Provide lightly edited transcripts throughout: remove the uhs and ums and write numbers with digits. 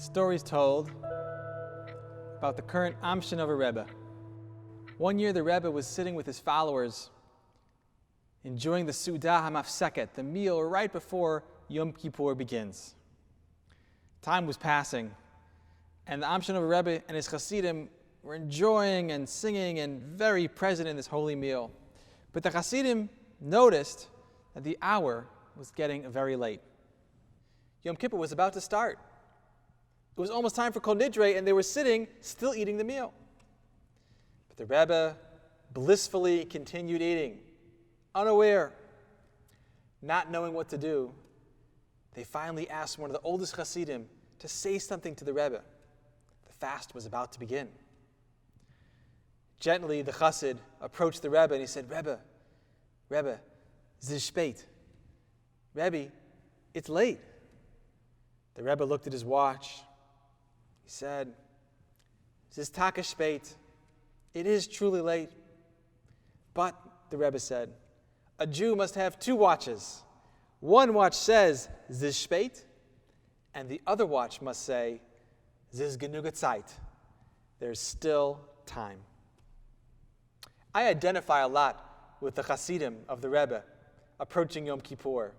Stories told about the current Amshin of a rebbe. One year the rebbe was sitting with his followers enjoying the Su'dah HaMafseket, the meal right before Yom Kippur begins. Time was passing, and the Amshin of a rebbe and his Hasidim were enjoying and singing and very present in this holy meal. But the Hasidim noticed that the hour was getting very late. Yom Kippur was about to start. It was almost time for Kol Nidre, and they were sitting, still eating the meal. But the Rebbe blissfully continued eating, unaware, not knowing what to do. They finally asked one of the oldest Hasidim to say something to the Rebbe. The fast was about to begin. Gently, the Chassid approached the Rebbe and he said, Rebbe, ziz spät. Rebbe, it's late. The Rebbe looked at his watch. He said, ziz taka spät. It is truly late. But, the Rebbe said, a Jew must have two watches. One watch says, ziz spät, and the other watch must say, ziz genug Zeit. There's still time. I identify a lot with the Hasidim of the Rebbe approaching Yom Kippur.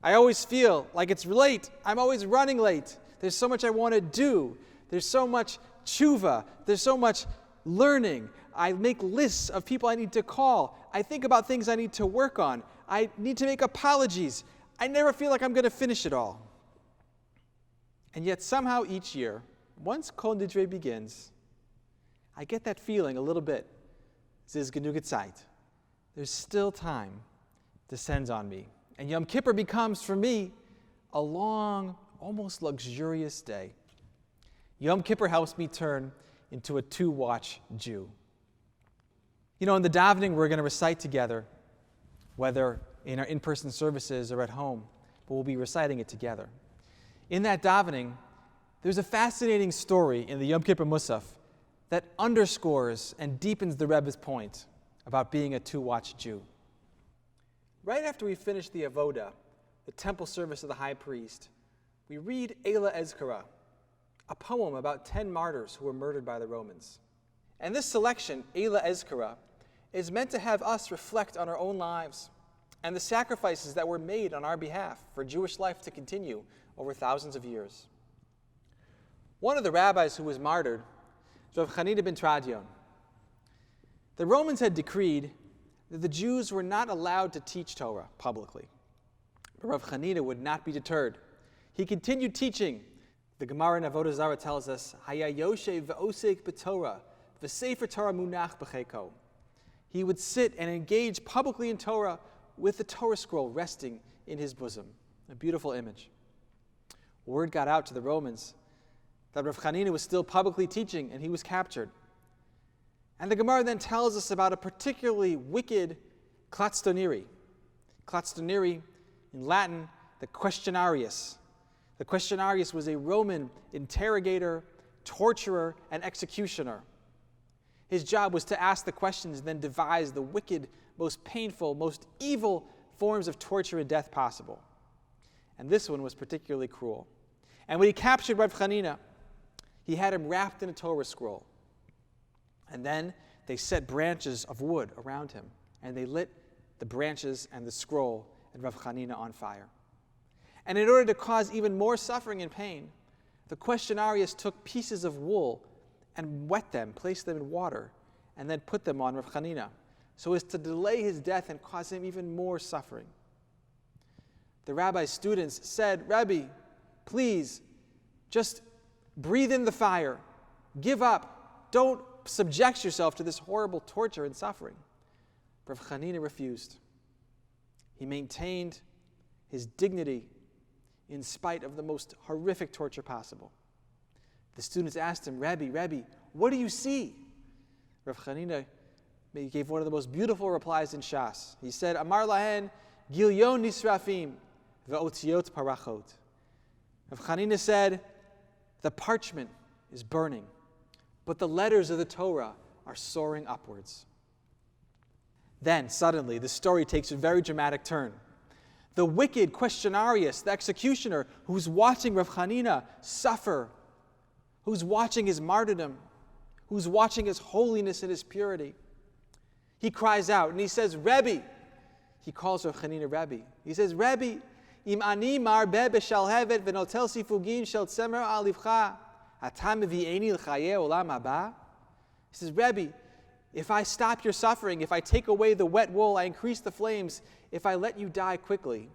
I always feel like it's late. I'm always running late. There's so much I want to do. There's so much tshuva. There's so much learning. I make lists of people I need to call. I think about things I need to work on. I need to make apologies. I never feel like I'm going to finish it all. And yet somehow each year, once Kol Nidre begins, I get that feeling a little bit. Ziz genug Zeit. There's still time descends on me. And Yom Kippur becomes, for me, a long, almost luxurious day. Yom Kippur helps me turn into a two-watch Jew. You know, in the davening we're going to recite together, whether in our in-person services or at home, but we'll be reciting it together. In that davening, there's a fascinating story in the Yom Kippur Musaf that underscores and deepens the Rebbe's point about being a two-watch Jew. Right after we finish the avoda, the temple service of the high priest, we read Eila Ezkara, a poem about 10 martyrs who were murdered by the Romans. And this selection, Eila Ezkara, is meant to have us reflect on our own lives and the sacrifices that were made on our behalf for Jewish life to continue over thousands of years. One of the rabbis who was martyred was Rav Chanina ben Tradion. The Romans had decreed that the Jews were not allowed to teach Torah publicly. But Rav Chanina would not be deterred. He continued teaching. The Gemara in Avodah Zarah tells us, Haya yoshev v'osek b'Torah, v'sefer Torah munach b'cheko. He would sit and engage publicly in Torah with the Torah scroll resting in his bosom. A beautiful image. Word got out to the Romans that Rav Chanina was still publicly teaching and he was captured. And the Gemara then tells us about a particularly wicked klatstoniri. Klatstoniri, in Latin, the questionarius. The questionarius was a Roman interrogator, torturer, and executioner. His job was to ask the questions and then devise the wicked, most painful, most evil forms of torture and death possible. And this one was particularly cruel. And when he captured Rav Chanina, he had him wrapped in a Torah scroll. And then they set branches of wood around him, and they lit the branches and the scroll and Rav Chanina on fire. And in order to cause even more suffering and pain, the questionarius took pieces of wool and wet them, placed them in water, and then put them on Rav Chanina, so as to delay his death and cause him even more suffering. The rabbi's students said, Rabbi, please, just breathe in the fire. Give up. Don't subject yourself to this horrible torture and suffering. Rav Chanina refused. He maintained his dignity in spite of the most horrific torture possible. The students asked him, Rabbi, what do you see? Rav Chanina gave one of the most beautiful replies in Shas. He said, Amar lahen gilyon nisrafim ve'otziot parachot. Rav Chanina said, the parchment is burning, but the letters of the Torah are soaring upwards. Then, suddenly, the story takes a very dramatic turn. the wicked questionarius, the executioner, who's watching Rav Chanina suffer, who's watching his martyrdom, who's watching his holiness and his purity. He cries out and he says, Rebbe. He calls Rav Chanina Rebbe. He says, Rebbe, im ani marbe b'shal hevet v'notel sifugin shel tzemer alivcha hatam mevi'eni l'chayei olam haba. He says, Rebbe, if I stop your suffering, if I take away the wet wool, I increase the flames, if I let you die quickly,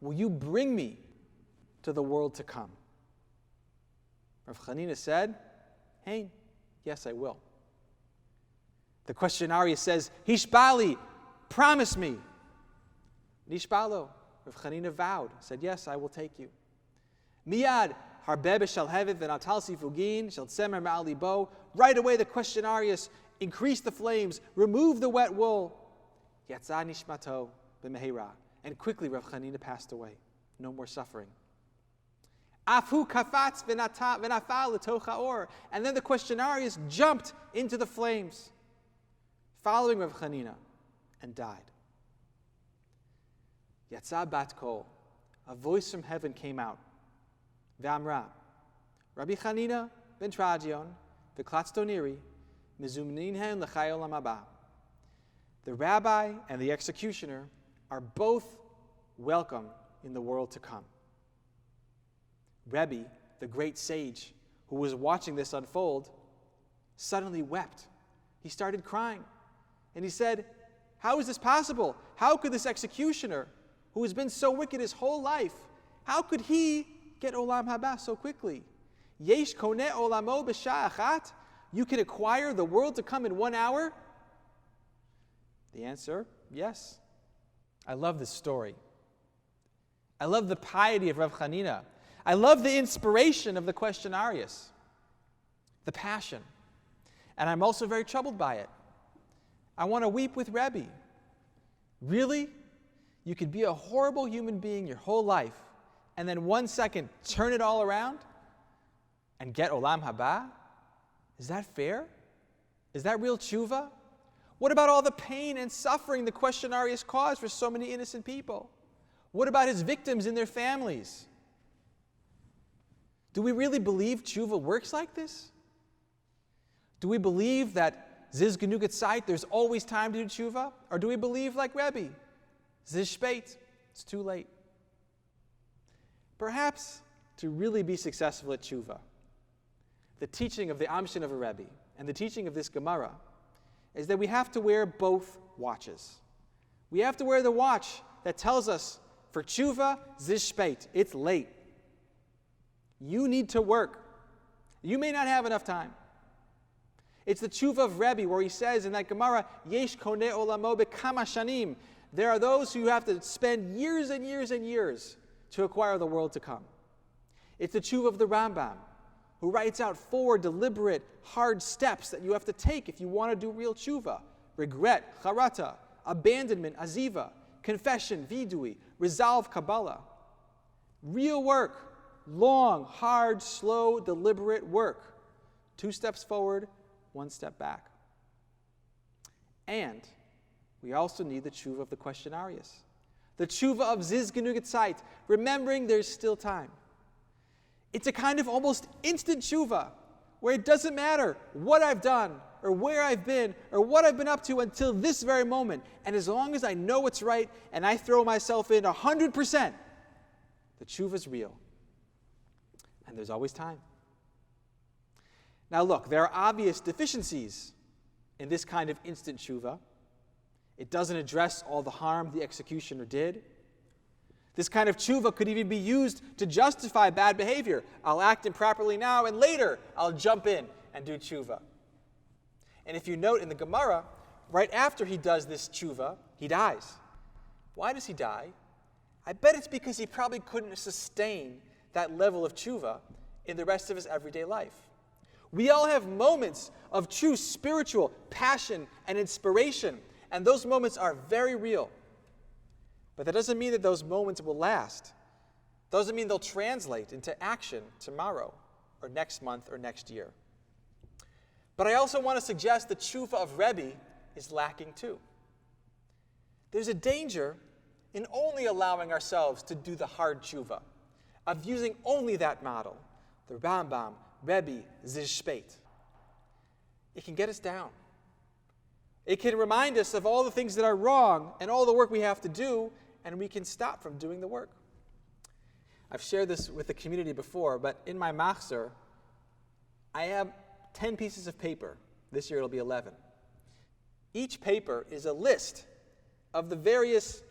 will you bring me to the world to come? Rav Chanina said, Hein, yes, I will. The questionarius says, Hishbali, promise me. Nishbalo, Rav Chanina vowed, said, yes, I will take you. Miyad, harbeh b'shal hevet v'natal sifugin shel tzemer ma'al libo. Right away the questionarius increased the flames, removed the wet wool. Yatzah nishmato b'mehera. And quickly Rav Chanina passed away. No more suffering. Afu kafatz v'nafal l'toch ha'or. And then the questionarius jumped into the flames, following Rav Chanina, and died. Yatzah bat kol. A voice from heaven came out. V'amra. Rabbi Chanina ben Trajion v'klatz toniri mizumninhen l'chai olam haba. The rabbi and the executioner are both welcome in the world to come. Rebbe, the great sage who was watching this unfold, suddenly wept. He started crying. And he said, how is this possible? How could this executioner, who has been so wicked his whole life, how could he get olam haba so quickly? Yesh koneh olamo b'shah achat? You can acquire the world to come in 1 hour? The answer, yes. I love this story. I love the piety of Rav Chanina. I love the inspiration of the questionarius, the passion. And I'm also very troubled by it. I want to weep with Rebbe. Really? You could be a horrible human being your whole life, and then 1 second turn it all around and get olam haba? Is that fair? Is that real tshuva? What about all the pain and suffering the questionarius caused for so many innocent people? What about his victims and their families? Do we really believe tshuva works like this? Do we believe that ziz genug zeit, there's always time to do tshuva? Or do we believe like Rebbe, ziz speit, it's too late? Perhaps to really be successful at tshuva, the teaching of the Amshin of a Rebbe and the teaching of this Gemara is that we have to wear both watches. We have to wear the watch that tells us for tshuva, ziz speit, it's late. You need to work. You may not have enough time. It's the tshuva of Rebbe where he says in that Gemara, Yesh koneh olamo bekama shanim. There are those who have to spend years and years and years to acquire the world to come. It's the tshuva of the Rambam, who writes out 4 deliberate, hard steps that you have to take if you want to do real tshuva. Regret, charata, abandonment, aziva, confession, vidui, resolve, kabbalah. Real work. Long, hard, slow, deliberate work. 2 steps forward, 1 step back. And we also need the tshuva of the questionarius. The tshuva of ziz genug zeit, remembering there's still time. It's a kind of almost instant tshuva, where it doesn't matter what I've done, or where I've been, or what I've been up to until this very moment. And as long as I know what's right, and I throw myself in 100%, the tshuva is real. And there's always time. Now look, there are obvious deficiencies in this kind of instant tshuva. It doesn't address all the harm the executioner did. This kind of tshuva could even be used to justify bad behavior. I'll act improperly now, and later I'll jump in and do tshuva. And if you note in the Gemara, right after he does this tshuva, he dies. Why does he die? I bet it's because he probably couldn't sustain that level of tshuva in the rest of his everyday life. We all have moments of true spiritual passion and inspiration, and those moments are very real. But that doesn't mean that those moments will last. Doesn't mean they'll translate into action tomorrow, or next month, or next year. But I also want to suggest the tshuva of Rebbe is lacking too. There's a danger in only allowing ourselves to do the hard tshuva, of using only that model, the Rambam, Rebbe, Zishpeit. It can get us down. It can remind us of all the things that are wrong and all the work we have to do, and we can stop from doing the work. I've shared this with the community before, but in my machzor, I have 10 pieces of paper. This year it'll be 11. Each paper is a list of the various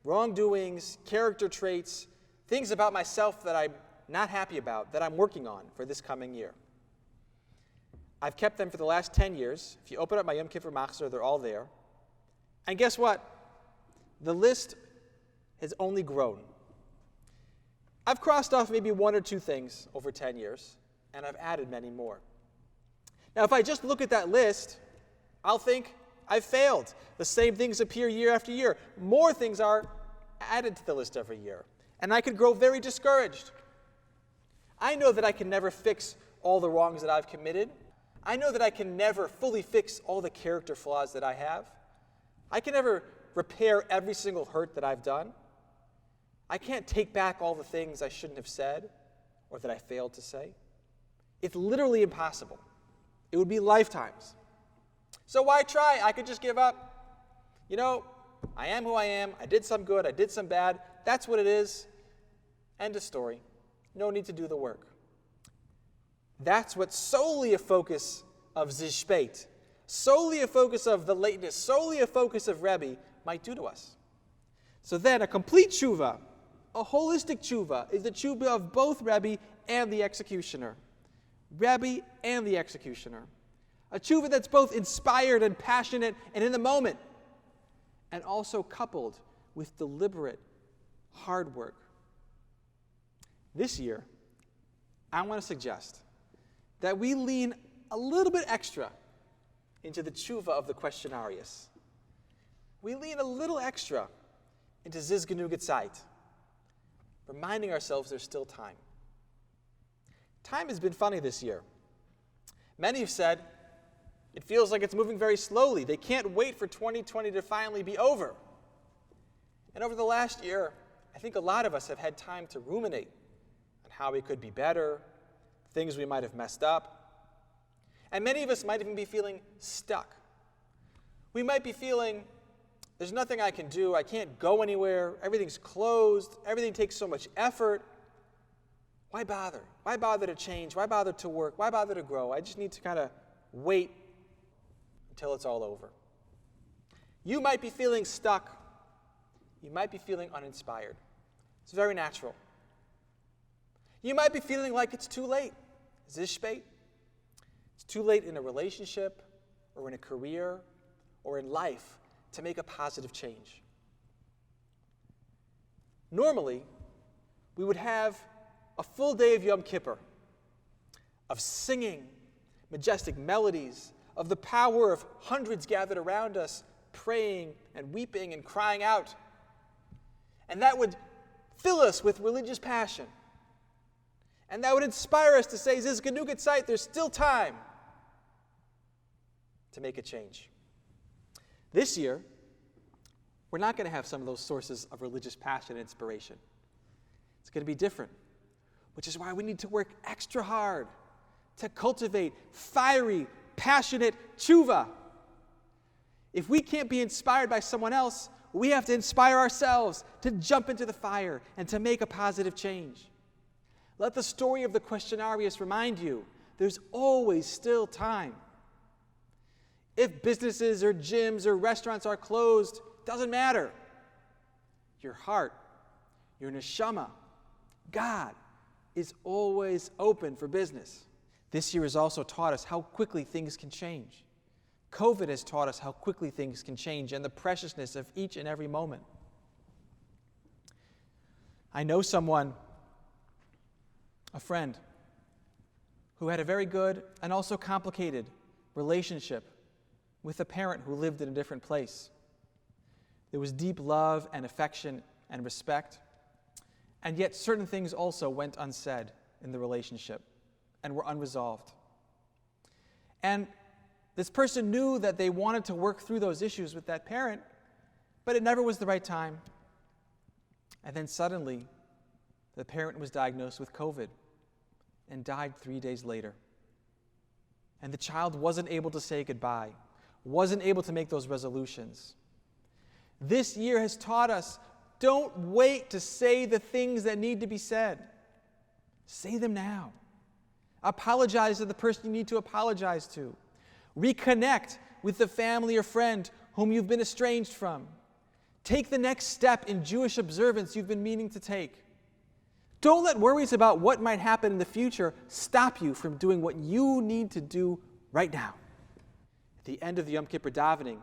wrongdoings, character traits, things about myself that I'm not happy about, that I'm working on for this coming year. I've kept them for the last 10 years. If you open up my Yom Kippur Machzor, they're all there. And guess what? The list has only grown. I've crossed off maybe one or two things over 10 years, and I've added many more. Now, if I just look at that list, I'll think I've failed. The same things appear year after year. More things are added to the list every year, and I could grow very discouraged. I know that I can never fix all the wrongs that I've committed. I know that I can never fully fix all the character flaws that I have. I can never repair every single hurt that I've done. I can't take back all the things I shouldn't have said or that I failed to say. It's literally impossible. It would be lifetimes. So why try? I could just give up. You know, I am who I am. I did some good. I did some bad. That's what it is. End of story. No need to do the work. That's what solely a focus of Zishpeit, solely a focus of the lateness, solely a focus of Rebbe might do to us. So then a complete tshuva, a holistic tshuva, is the tshuva of both Rebbe and the executioner. Rebbe and the executioner. A tshuva that's both inspired and passionate and in the moment, and also coupled with deliberate hard work. This year, I want to suggest that we lean a little bit extra into the tshuva of the questionarius. We lean a little extra into Ziz Genuget Zeit, reminding ourselves there's still time. Time has been funny this year. Many have said it feels like it's moving very slowly. They can't wait for 2020 to finally be over. And over the last year, I think a lot of us have had time to ruminate on how we could be better, things we might have messed up. And many of us might even be feeling stuck. We might be feeling, there's nothing I can do, I can't go anywhere, everything's closed, everything takes so much effort. Why bother? Why bother to change? Why bother to work? Why bother to grow? I just need to kind of wait until it's all over. You might be feeling stuck. You might be feeling uninspired. It's very natural. You might be feeling like it's too late. Zishpeit. It's too late in a relationship or in a career or in life to make a positive change. Normally, we would have a full day of Yom Kippur, of singing majestic melodies, of the power of hundreds gathered around us, praying and weeping and crying out. And that would fill us with religious passion. And that would inspire us to say, Ziz Genuget Zeit, there's still time to make a change. This year, we're not going to have some of those sources of religious passion and inspiration. It's going to be different, which is why we need to work extra hard to cultivate fiery, passionate tshuva. If we can't be inspired by someone else, we have to inspire ourselves to jump into the fire and to make a positive change. Let the story of the questionarius remind you, there's always still time. If businesses or gyms or restaurants are closed, doesn't matter. Your heart, your neshama, God is always open for business. This year has also taught us how quickly things can change. COVID has taught us how quickly things can change and the preciousness of each and every moment. I know someone, a friend, who had a very good and also complicated relationship with a parent who lived in a different place. There was deep love and affection and respect, and yet certain things also went unsaid in the relationship and were unresolved. And this person knew that they wanted to work through those issues with that parent, but it never was the right time. And then suddenly, the parent was diagnosed with COVID and died 3 days later. And the child wasn't able to say goodbye, wasn't able to make those resolutions. This year has taught us, don't wait to say the things that need to be said. Say them now. Apologize to the person you need to apologize to. Reconnect with the family or friend whom you've been estranged from. Take the next step in Jewish observance you've been meaning to take. Don't let worries about what might happen in the future stop you from doing what you need to do right now. At the end of the Yom Kippur davening,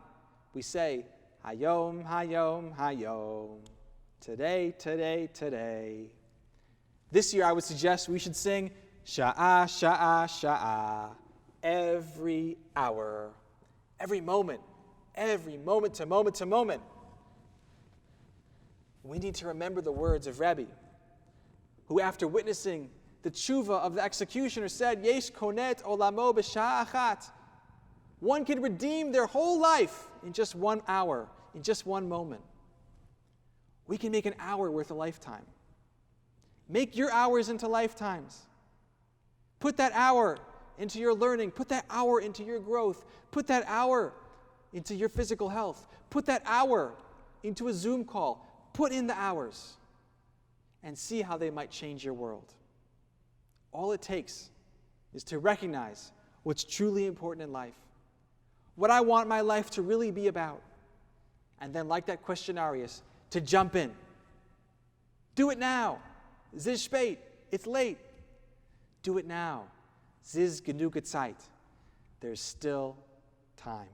we say, Hayom, Hayom, Hayom. Today, today, today. This year I would suggest we should sing Sha'ah, Sha'ah, Sha'ah. Every hour, every moment to moment to moment. We need to remember the words of Rebbe, who after witnessing the tshuva of the executioner said, Yesh konet olamo b'sha'a achat. One can redeem their whole life in just 1 hour, in just one moment. We can make an hour worth a lifetime. Make your hours into lifetimes. Put that hour into your learning. Put that hour into your growth. Put that hour into your physical health. Put that hour into a Zoom call. Put in the hours and see how they might change your world. All it takes is to recognize what's truly important in life, what I want my life to really be about, and then, like that questionarius, to jump in. Do it now. Ziz spät. It's late. Do it now. Ziz genug Zeit. There's still time.